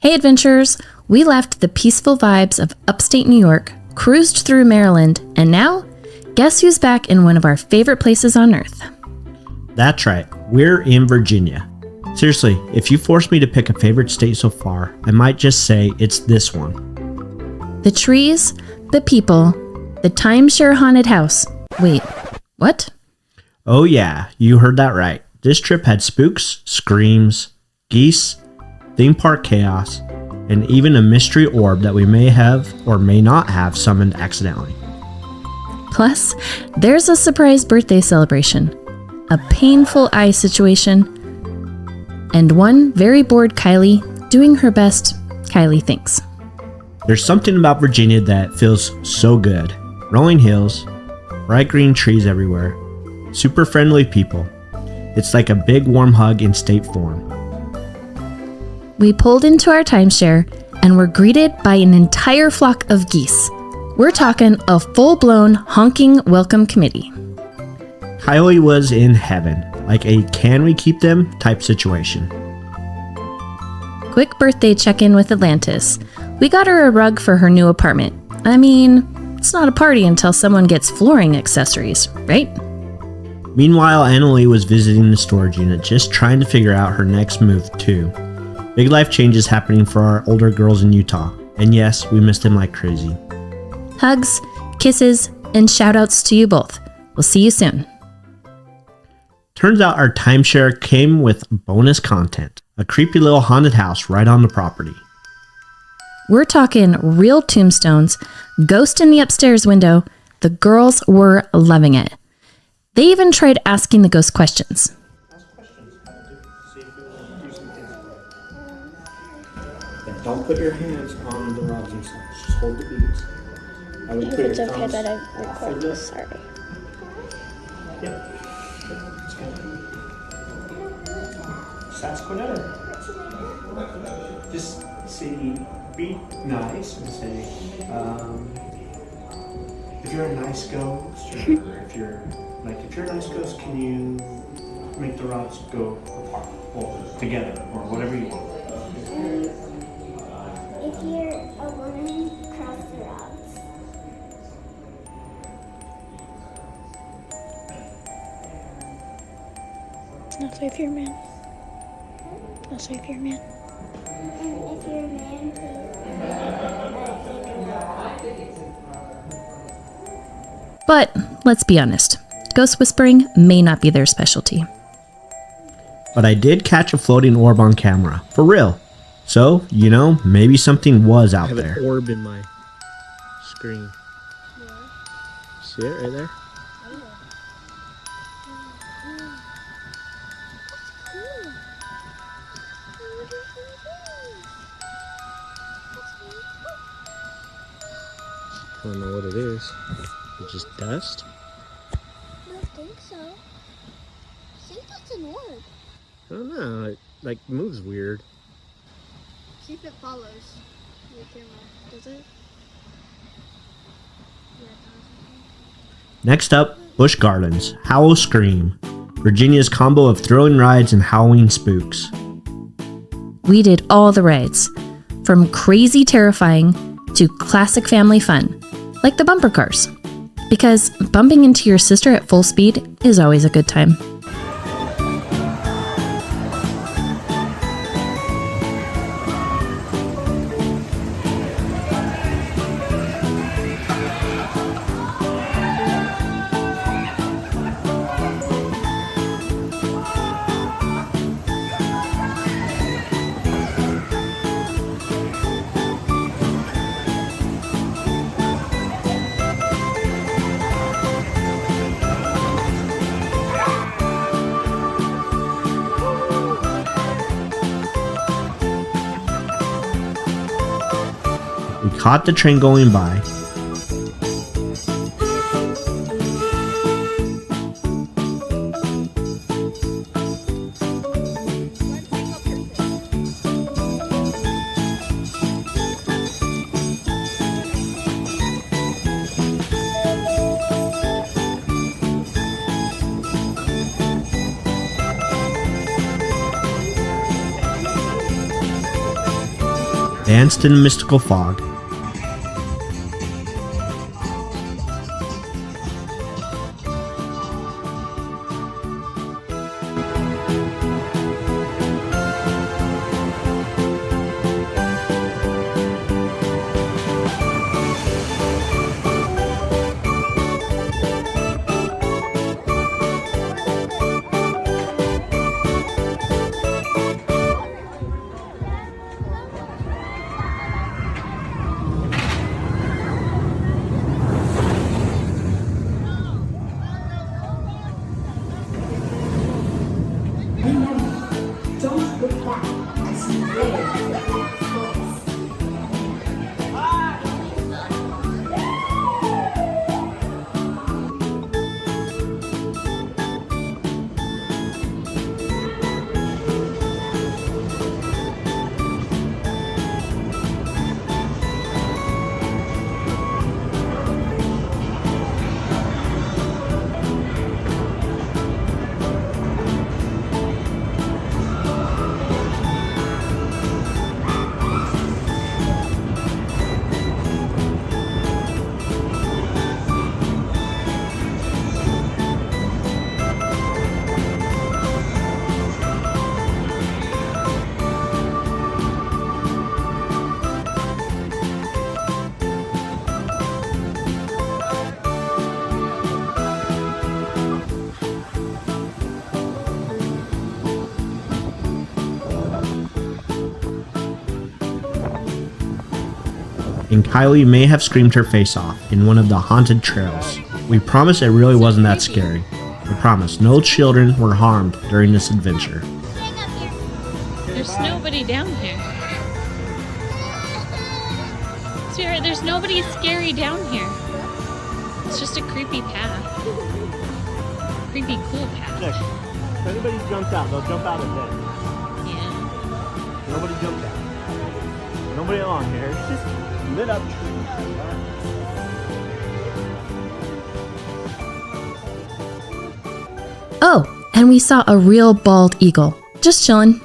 Hey adventurers, we left the peaceful vibes of upstate New York, cruised through Maryland, and now, guess who's back in one of our favorite places on earth? That's right, we're in Virginia. Seriously, if you force me to pick a favorite state so far, I might just say it's this one. The trees, the people, the timeshare haunted house. Wait, what? Oh yeah, you heard that right. This trip had spooks, screams, geese, theme park chaos, and even a mystery orb that we may have or may not have summoned accidentally. Plus, there's a surprise birthday celebration, a painful eye situation, and one very bored Kylie doing her best Kylie thinks. There's something about Virginia that feels so good. Rolling hills, bright green trees everywhere, super friendly people. It's like a big warm hug in state form. We pulled into our timeshare and were greeted by an entire flock of geese. We're talking a full-blown honking welcome committee. Kylie was in heaven, like a can we keep them type situation. Quick birthday check-in with Atlantis. We got her a rug for her new apartment. I mean, it's not a party until someone gets flooring accessories, right? Meanwhile, Annalie was visiting the storage unit, just trying to figure out her next move too. Big life changes happening for our older girls in Utah, and yes, we missed them like crazy. Hugs, kisses, and shout-outs to you both. We'll see you soon. Turns out our timeshare came with bonus content, a creepy little haunted house right on the property. We're talking real tombstones, ghost in the upstairs window. The girls were loving it. They even tried asking the ghost questions. Don't put your hands on the rods themselves. Just hold the beads. I would If it's okay that I record this, sorry. Yep. It's good. Sasquatch. Just say, be nice and say, if you're a nice ghost, or if you're a nice ghost, can you make the rods go apart or together or whatever you want? If you're a woman, cross the rods. Also, if you're a man. Also, if you're a man. If you're a man, please. But let's be honest, ghost whispering may not be their specialty. But I did catch a floating orb on camera, for real. So, maybe something was out there. I have an orb in my screen. Yeah. See it right there? I don't know what it is. It's just dust? I don't think so. I think that's an orb. I don't know. It moves weird. See if it follows the camera. Does it? Yeah, it does. Next up, Busch Gardens, Howl-O-Scream, Virginia's combo of thrilling rides and Halloween spooks. We did all the rides, from crazy terrifying to classic family fun, like the bumper cars. Because bumping into your sister at full speed is always a good time. We caught the train going by. danced in a mystical fog. Don't look back as you live your And Kylie may have screamed her face off in one of the haunted trails. We promise it really wasn't that scary. We promise no children were harmed during this adventure. There's nobody down here. Sweetheart, there's nobody scary down here. It's just a creepy path. Creepy, cool path. Look, if anybody jumps out, they'll jump out of there. Yeah. Nobody jumped out. Nobody along here. It's just lit up trees. Oh, and we saw a real bald eagle. Just chillin'.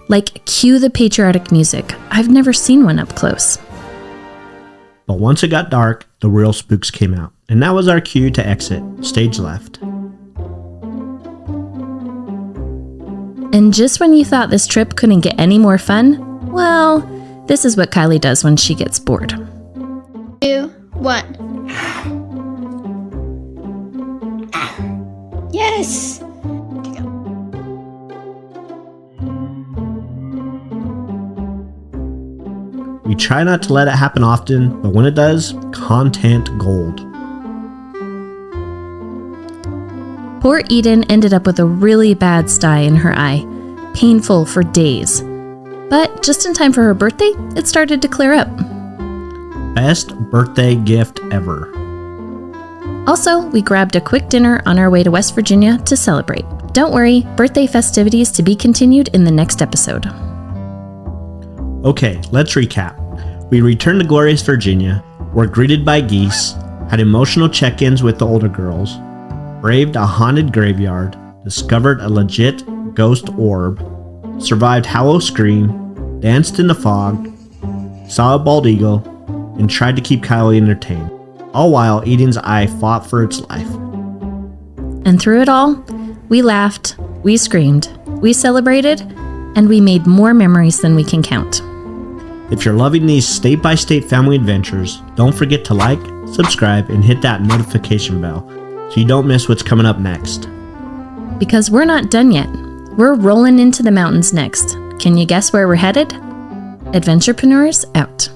Like, cue the patriotic music. I've never seen one up close. But once it got dark, the real spooks came out. And that was our cue to exit. Stage left. And just when you thought this trip couldn't get any more fun, well, this is what Kylie does when she gets bored. 2, 1. Yes! We try not to let it happen often, but when it does, content gold. Poor Eden ended up with a really bad sty in her eye, painful for days. But just in time for her birthday, it started to clear up. Best birthday gift ever. Also, we grabbed a quick dinner on our way to West Virginia to celebrate. Don't worry, birthday festivities to be continued in the next episode. Okay, let's recap. We returned to glorious Virginia, were greeted by geese, had emotional check-ins with the older girls, braved a haunted graveyard, discovered a legit ghost orb, survived Howl-O-Scream, danced in the fog, saw a bald eagle, and tried to keep Kylie entertained, all while Eden's eye fought for its life. And through it all, we laughed, we screamed, we celebrated, and we made more memories than we can count. If you're loving these state-by-state family adventures, don't forget to like, subscribe, and hit that notification bell so you don't miss what's coming up next. Because we're not done yet. We're rolling into the mountains next. Can you guess where we're headed? Adventurepreneurs out.